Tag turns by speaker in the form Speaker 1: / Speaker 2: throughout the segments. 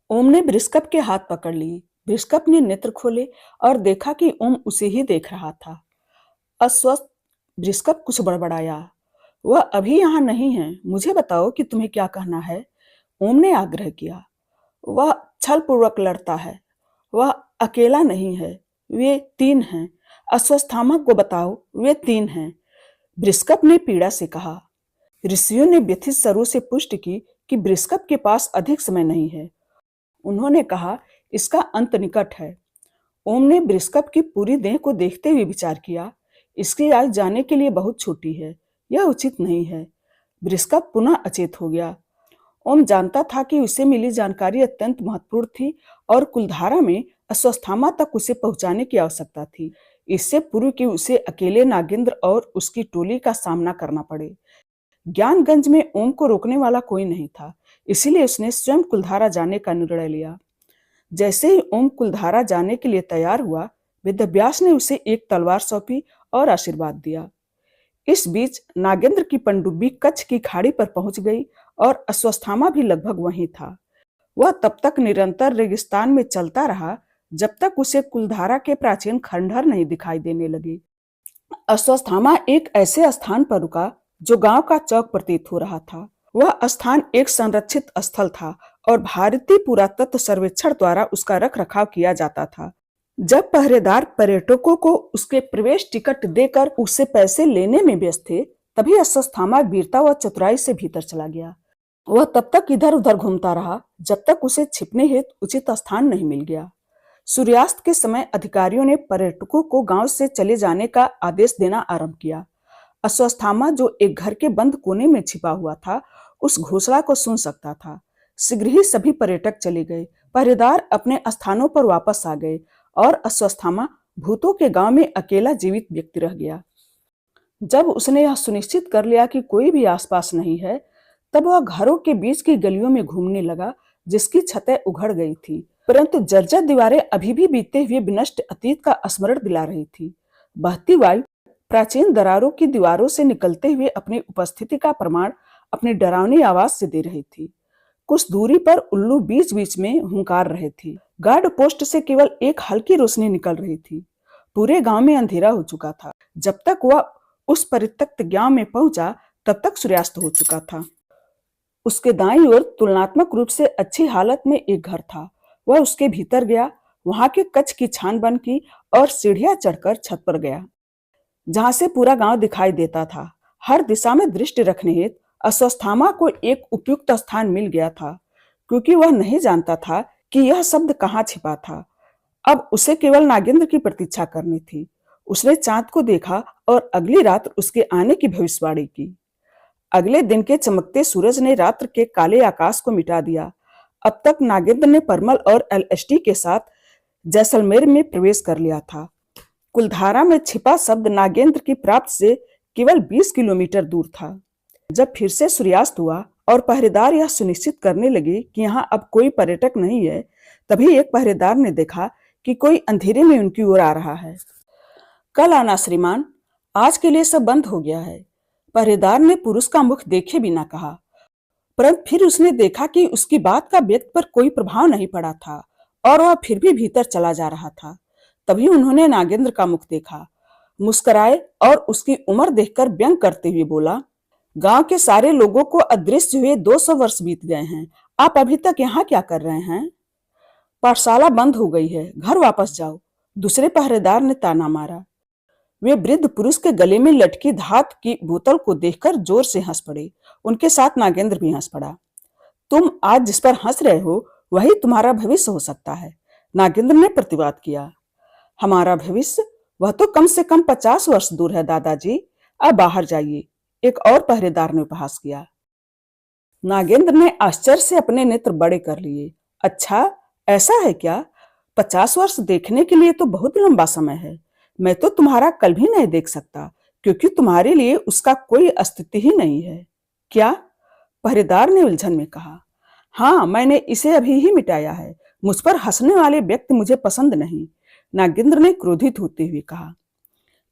Speaker 1: ओम ने बृषकप के हाथ पकड़ ली। बृषकप ने नेत्र खोले और देखा कि ओम उसे ही देख रहा था। अस्वस्थ बृषकप कुछ बड़बड़ाया। वह अभी यहाँ नहीं है, मुझे बताओ कि तुम्हें क्या कहना है। ओम ने आग्रह किया। वह छलपूर्वक लड़ता है। वह अकेला नहीं है, वे तीन हैं। अश्वत्थामा को बताओ, वे तीन हैं। बृषकप ने पीड़ा से कहा। ऋषियों ने व्यथित स्वरों से पुष्टि की कि बृषकप के पास अधिक समय नहीं है। उन्होंने कहा, इसका अंत निकट है। ओम ने बृषकप की पूरी देह को देखते हुए विचार किया। इसकी आयु जाने के लिए बहुत छोटी है, यह उचित नहीं है। बृषकप पुनः अचेत हो गया। ओम जानता था कि उसे मिली जानकारी अत्यंत महत्वपूर्ण थी और कुलधारा में अश्वत्थामा तक उसे पहुंचाने की आवश्यकता थी। इससे पूर्व कि उसे अकेले नागेंद्र और उसकी टोली का सामना करना पड़े। ज्ञानगंज में ओम को रोकने वाला कोई नहीं था, इसीलिए उसने स्वयं कुलधारा जाने का निर्णय लिया। जैसे ही ओम कुलधारा जाने के लिए तैयार हुआ, वेदव्यास ने उसे एक तलवार सौंपी और आशीर्वाद दिया। इस बीच नागेंद्र की पनडुब्बी कच्छ की खाड़ी पर पहुंच गई और अश्वत्थामा भी लगभग वहीं था। वह तब तक निरंतर रेगिस्तान में चलता रहा जब तक उसे कुलधारा के प्राचीन खंडहर नहीं दिखाई देने लगे। अश्वत्थामा एक ऐसे स्थान पर रुका जो गांव का चौक प्रतीत हो रहा था। वह स्थान एक संरक्षित स्थल था और भारतीय पुरातत्व सर्वेक्षण द्वारा उसका रख रखाव किया जाता था। जब पहरेदार पर्यटकों को उसके प्रवेश टिकट देकर उससे पैसे लेने में व्यस्त थे, तभी अश्वत्थामा वीरता व चतुराई से भीतर चला गया। वह तब तक इधर उधर घूमता रहा जब तक उसे छिपने हेतु उचित स्थान नहीं मिल गया। सूर्यास्त के समय अधिकारियों ने पर्यटकों को गांव से चले जाने का आदेश देना आरंभ किया। अश्वत्थामा, जो एक घर के बंद कोने में छिपा हुआ था, उस घोषणा को सुन सकता था। शीघ्र ही सभी पर्यटक चले गए। पहरेदार अपने स्थानों पर वापस आ गए और अश्वत्थामा भूतों के गांव में अकेला जीवित व्यक्ति रह गया। जब उसने यह सुनिश्चित कर लिया कि कोई भी आसपास नहीं है, तब वह घरों के बीच की गलियों में घूमने लगा, जिसकी छतें उघड़ गई थी, परंतु जर्जर दीवारें अभी भी बीते हुए विनष्ट अतीत का स्मरण दिला रही थी। बहती वायु प्राचीन दरारों की दीवारों से निकलते हुए अपनी उपस्थिति का प्रमाण अपनी डरावनी आवाज से दे रही थी। कुछ दूरी पर उल्लू बीच बीच में हुंकार रहे थे। गार्ड पोस्ट से केवल एक हल्की रोशनी निकल रही थी। पूरे गांव में अंधेरा हो चुका था। जब तक वह उस परित्यक्त गांव में पहुंचा, तब तक सूर्यास्त हो चुका था। उसके दाईं ओर तुलनात्मक रूप से अच्छी हालत में एक घर था। वह उसके भीतर गया, वहां के कच्छ की छानबीन की और सीढ़ियां चढ़कर छत पर गया, जहां से पूरा गांव दिखाई देता था। हर दिशा में दृष्टि रखने हेतु अश्वत्थामा को एक उपयुक्त स्थान मिल गया था, क्योंकि वह नहीं जानता था कि यह शब्द कहाँ छिपा था। अब उसे केवल नागेंद्र की प्रतीक्षा करनी थी। उसने चांद को देखा और अगली रात उसके आने की भविष्यवाणी की। अगले दिन के चमकते सूरज ने रात्र के काले आकाश को मिटा दिया। अब तक नागेंद्र ने परमल और एलएसटी के साथ जैसलमेर में प्रवेश कर लिया था। कुलधारा में छिपा शब्द नागेंद्र की प्राप्त से केवल 20 किलोमीटर दूर था। जब फिर से सूर्यास्त हुआ और पहरेदार यह सुनिश्चित करने लगे कि यहाँ अब कोई पर्यटक नहीं है, तभी एक पहरेदार ने देखा कि कोई अंधेरे में उनकी ओर आ रहा है। कल आना श्रीमान, आज के लिए सब बंद हो गया है। पहरेदार ने पुरुष का मुख देखे बिना कहा, परंतु फिर उसने देखा कि उसकी बात का व्यक्ति पर कोई प्रभाव नहीं पड़ा था और वह फिर भी भीतर चला जा रहा था। तभी उन्होंने नागेंद्र का मुख देखा, मुस्कुराए और उसकी उम्र देखकर व्यंग करते हुए बोला, गांव के सारे लोगों को अदृश्य हुए 200 वर्ष बीत गए हैं। आप अभी तक यहाँ क्या कर रहे हैं? पाठशाला बंद हो गई है, घर वापस जाओ, दूसरे पहरेदार ने ताना मारा। वे वृद्ध पुरुष के गले में लटकी धात की बोतल को देखकर जोर से हंस पड़े। उनके साथ नागेंद्र भी हंस पड़ा। तुम आज जिस पर हंस रहे हो, वही तुम्हारा भविष्य हो सकता है, नागेंद्र ने प्रतिवाद किया। हमारा भविष्य? वह तो कम से कम 50 वर्ष दूर है दादाजी। अब बाहर जाइए, एक और पहरेदार ने उपहास किया। नागेंद्र ने आश्चर्य से अपने नेत्र बड़े कर लिए। अच्छा, ऐसा है क्या? 50 वर्ष देखने के लिए तो बहुत लंबा समय है। मैं तो तुम्हारा कल भी नहीं देख सकता, क्योंकि तुम्हारे लिए उसका कोई अस्तित्व ही नहीं है। क्या? पहरेदार ने उलझन में कहा। हाँ, मैंने इसे अभी ही मिटाया है। मुझ पर हंसने वाले व्यक्ति मुझे पसंद नहीं, नागेंद्र ने क्रोधित होते हुए कहा।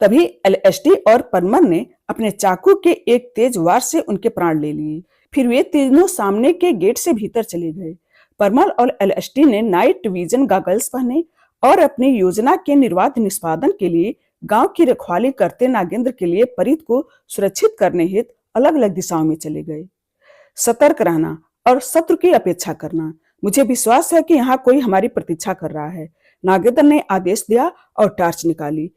Speaker 1: तभी एलएसडी और परमल ने अपने चाकू के एक तेज वार से उनके प्राण ले लिए। फिर वे तीनों सामने के गेट से भीतर चले गए। परमल और एलएसटी ने नाइट विजन गॉगल्स पहने और अपनी योजना के निर्बाध निष्पादन के लिए गांव की रखवाली करते नागेंद्र के लिए परित को सुरक्षित करने हेतु अलग अलग दिशाओं में चले गए। सतर्क रहना और शत्रु की अपेक्षा करना। मुझे विश्वास है कि यहाँ कोई हमारी प्रतीक्षा कर रहा है, नागेंद्र ने आदेश दिया और टॉर्च निकाली।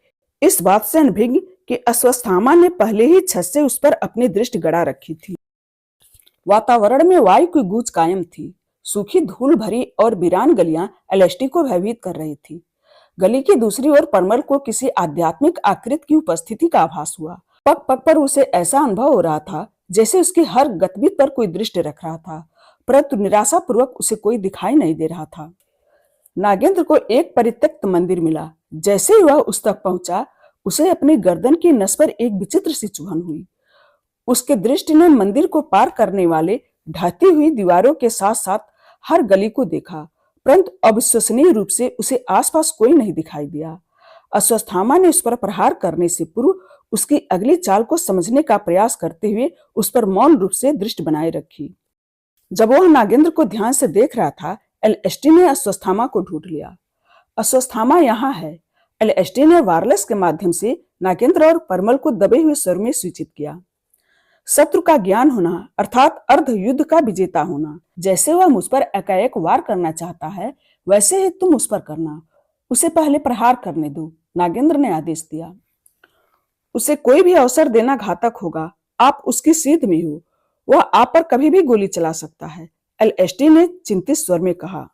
Speaker 1: इस बात से अनभिज्ञ कि अश्वत्थामा ने पहले ही छत से उस पर अपनी दृष्टि गड़ा रखी थी। वातावरण में वायु की गूंज कायम थी। सूखी धूल भरी और वीरान गलियां एलएसटी को भयभीत कर रही थी। गली की दूसरी ओर परमल को किसी आध्यात्मिक आकृति की उपस्थिति का आभास हुआ। पग पग पर उसे ऐसा अनुभव हो रहा था जैसे उसकी हर गतिविधि पर कोई दृष्टि रख रहा था, परंतु निराशापूर्वक उसे कोई दिखाई नहीं दे रहा था। नागेंद्र को एक परित्यक्त मंदिर मिला। जैसे ही वह उस तक पहुंचा, उसे अपनी गर्दन की नस पर एक विचित्र सी चुभन हुई। उसके दृष्टि ने मंदिर को पार करने वाले ढहती हुई दीवारों के साथ साथ हर गली को देखा, परंतु अविश्वसनीय रूप से उसे आसपास कोई नहीं दिखाई दिया। अश्वत्थामा ने उस पर प्रहार करने से पूर्व उसकी अगली चाल को समझने का प्रयास करते हुए उस पर मौन रूप से दृष्टि बनाए रखी। जब वह नागेंद्र को ध्यान से देख रहा था, एलएसटी ने अश्वत्थामा को ढूंढ लिया। अश्वत्थामा यहाँ है। एलएसटी ने वायरलेस के माध्यम से नागेंद्र और परमल को दबे हुए स्वर में सूचित किया। शत्रु का ज्ञान होना अर्थात अर्ध युद्ध का विजेता होना। जैसे वह मुझ पर एकाएक वार करना चाहता है, वैसे ही तुम उस पर करना। उसे पहले प्रहार करने दो, नागेंद्र ने आदेश दिया। उसे कोई भी अवसर देना घातक होगा। आप उसकी सीध में हो, वह आप पर कभी भी गोली चला सकता है, एलएसटी ने चिंतित स्वर में कहा।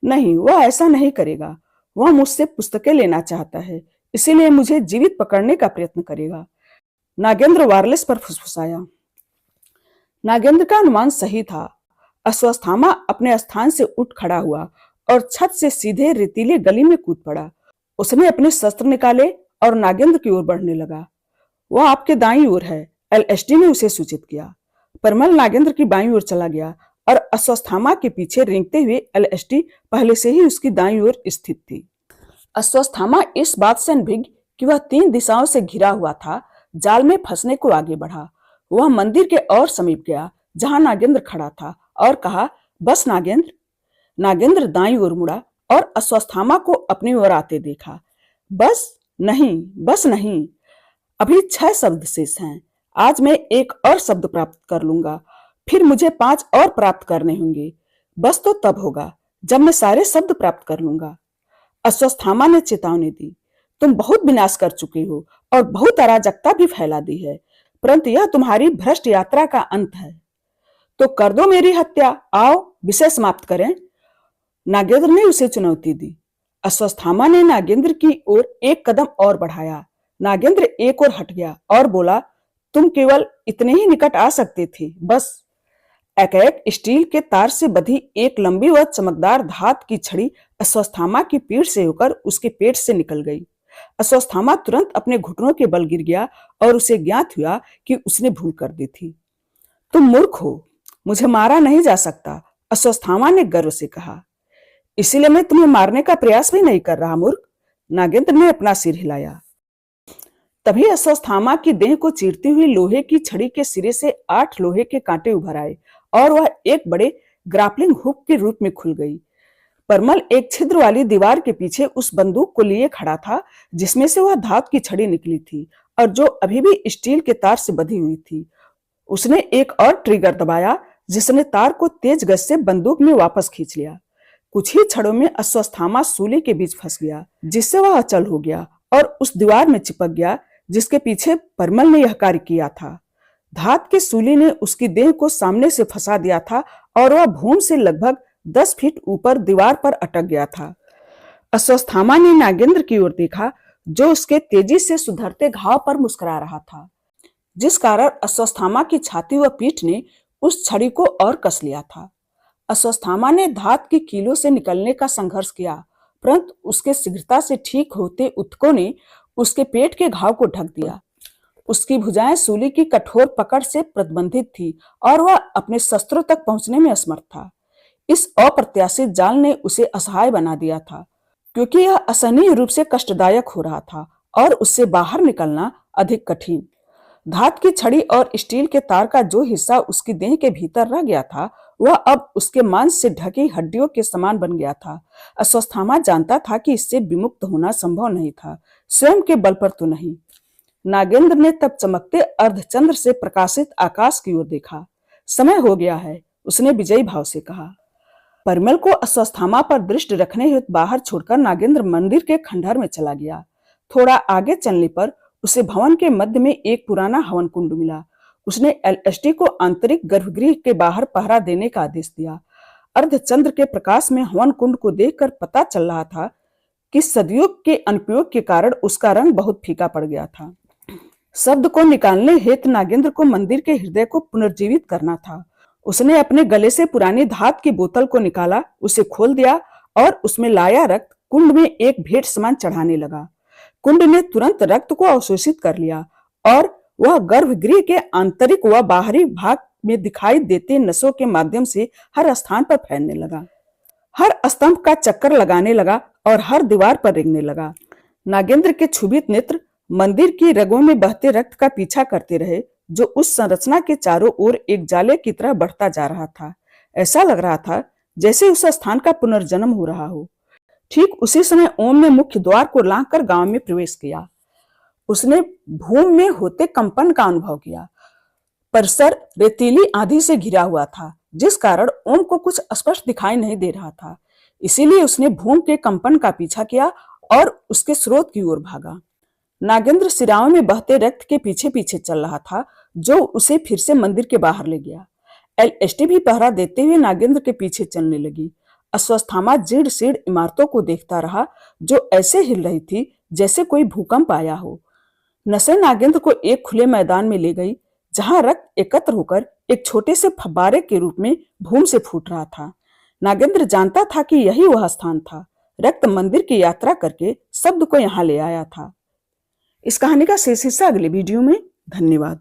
Speaker 1: नहीं, वह ऐसा नहीं करेगा। वह मुझसे पुस्तकें लेना चाहता है, इसीलिए मुझे जीवित पकड़ने का प्रयत्न करेगा, नागेंद्र वायरलेस पर फुसफुसाया। नागेंद्र का अनुमान सही था। अश्वत्थामा अपने स्थान से उठ खड़ा हुआ और छत से सीधे रेतीले गली में कूद पड़ा। उसने अपने शस्त्र निकाले और नागेंद्र की ओर बढ़ने लगा। वह आपके दाईं ओर है, एलएसटी ने उसे सूचित किया। परमल नागेंद्र की बाईं ओर चला गया और अश्वत्थामा के पीछे रेंगते हुए एलएसटी पहले से ही उसकी दाईं ओर स्थित थी। अश्वत्थामा इस बात से अनभिज्ञ कि वह 3 दिशाओं से घिरा हुआ था, जाल में फंसने को आगे बढ़ा। वह मंदिर के और समीप गया जहां नागेंद्र खड़ा था और कहा, बस नागेंद्र। नागेंद्र दाईं ओर मुड़ा और अश्वत्थामा को अपनी ओर आते देखा। बस नहीं, बस नहीं, अभी 6 शब्द शेष हैं। आज मैं एक और शब्द प्राप्त कर लूंगा, फिर मुझे 5 और प्राप्त करने होंगे। बस तो तब होगा जब मैं सारे शब्द प्राप्त कर लूंगा। अश्वत्थामा ने चेतावनी दी। तुम बहुत विनाश कर चुके हो और बहुत अराजकता भी फैला दी है, परंतु यह तुम्हारी भ्रष्ट यात्रा का अंत है। तो कर दो मेरी हत्या, आओ विषय समाप्त करें, नागेंद्र ने उसे चुनौती दी। अश्वत्थामा ने नागेंद्र की ओर एक कदम और बढ़ाया। नागेंद्र एक ओर हट गया और बोला, तुम केवल इतने ही निकट आ सकते थे, बस। एकाएक स्टील के तार से बधी एक लंबी व चमकदार धात की छड़ी अश्वत्थामा की पीठ से होकर उसके पेट से निकल गई। अश्वत्थामा तुरंत अपने घुटनों के बल गिर गया और उसे ज्ञात हुआ कि उसने भूल कर दी थी। तुम मूर्ख हो, मुझे मारा नहीं जा सकता, अश्वत्थामा ने गर्व से कहा। इसीलिए मैं तुम्हें मारने का प्रयास भी नहीं कर रहा, मूर्ख, नागेंद्र ने अपना सिर हिलाया। तभी अश्वत्थामा की देह को चीरती हुई लोहे की छड़ी के सिरे से 8 लोहे के कांटे उभर आए और वह एक बड़े ग्रापलिंग हुक के रूप में खुल गई। परमल एक छिद्र वाली दीवार के पीछे उस बंदूक को लिए खड़ा था जिसमें से वह धातु की छड़ी निकली थी और जो अभी भी स्टील के तार से बंधी हुई थी। उसने एक और ट्रिगर दबाया जिसने तार को तेज गति से बंदूक में वापस खींच लिया। कुछ ही क्षणों में अश्वत्थामा सूली के बीच फंस गया, जिससे वह अचल हो गया और उस दीवार में चिपक गया जिसके पीछे परमल ने यह कार्य किया था। धात के सूली ने उसकी देह को सामने से फंसा दिया था और वह भूमि से लगभग 10 फीट ऊपर दीवार पर अटक गया था। अश्वत्थामा ने नागेंद्र की ओर देखा जो उसके तेजी से सुधरते घाव पर मुस्कुरा रहा था, जिस कारण अश्वत्थामा की छाती व पीठ ने उस छड़ी को और कस लिया था। अश्वत्थामा ने धात की कीलों से निकलने का संघर्ष किया, परंतु उसके शीघ्रता से ठीक होते उत्तकों ने उसके पेट के घाव को ढक दिया। उसकी भुजाएं सूली की कठोर पकड़ से प्रतिबंधित थी और वह अपने शस्त्रों तक पहुंचने में असमर्थ था। इस अप्रत्याशित जाल ने उसे असहाय बना दिया था, क्योंकि यह असहनीय रूप से कष्टदायक हो रहा था और उससे बाहर निकलना अधिक कठिन। धात की छड़ी और स्टील के तार का जो हिस्सा उसकी देह के भीतर रह गया था वह अब उसके मांस से ढकी हड्डियों के समान बन गया था। अश्वत्थामा जानता था कि इससे विमुक्त होना संभव नहीं था, स्वयं के बल पर तो नहीं। नागेंद्र ने तब चमकते अर्धचंद्र से प्रकाशित आकाश की ओर देखा। समय हो गया है, उसने विजयी भाव से कहा। परिमल को अश्वत्थामा पर दृष्टि रखने हेतु बाहर छोड़कर नागेंद्र मंदिर के खंडहर में चला गया। थोड़ा आगे चलने पर उसे भवन के मध्य में एक पुराना हवन कुंड मिला। उसने एलएसटी को आंतरिक गर्भगृह के बाहर पहरा देने का आदेश दिया। अर्धचंद्र के प्रकाश में हवन कुंड को देखकर पता चल रहा था कि सदियों के अनुपयोग के कारण उसका रंग बहुत फीका पड़ गया था। शब्द को निकालने हेतु नागेंद्र को मंदिर के हृदय को पुनर्जीवित करना था। उसने अपने गले से पुरानी धात की बोतल को निकाला, उसे खोल दिया और उसमें लाया रक्त कुंड में एक भेंट समान चढ़ाने लगा। कुंड ने तुरंत रक्त को अवशोषित कर लिया और वह गर्भगृह के आंतरिक व बाहरी भाग में दिखाई देते नसों के माध्यम से हर स्थान पर फैलने लगा। हर स्तंभ का चक्कर लगाने लगा और हर दीवार पर रेंगने लगा। नागेंद्र के क्षुभित नेत्र मंदिर की रगों में बहते रक्त का पीछा करते रहे, जो उस संरचना के चारों ओर एक जाले की तरह बढ़ता जा रहा था। ऐसा लग रहा था जैसे उस स्थान का पुनर्जन्म हो रहा हो। ठीक उसी समय ओम ने मुख्य द्वार को लांघकर गांव में प्रवेश किया। उसने भूमि में होते कंपन का अनुभव किया। परिसर रेतीली आंधी से घिरा हुआ था, जिस कारण ओम को कुछ स्पष्ट दिखाई नहीं दे रहा था। इसीलिए उसने भूमि के कंपन का पीछा किया और उसके स्रोत की ओर भागा। नागेंद्र सिराओं में बहते रक्त के पीछे पीछे चल रहा था, जो उसे फिर से मंदिर के बाहर ले गया। एलएसटी भी पहरा देते हुए नागेंद्र के पीछे चलने लगी। अश्वत्थामा जीर्ण शीर्ण इमारतों को देखता रहा, जो ऐसे हिल रही थी जैसे कोई भूकंप आया हो। नसें नागेंद्र को एक खुले मैदान में ले गई, जहां रक्त एकत्र होकर एक छोटे से फव्वारे के रूप में भूमि से फूट रहा था। नागेंद्र जानता था कि यही वह स्थान था। रक्त मंदिर की यात्रा करके शब्द को यहाँ ले आया था। इस कहानी का शेष हिस्सा अगले वीडियो में। धन्यवाद।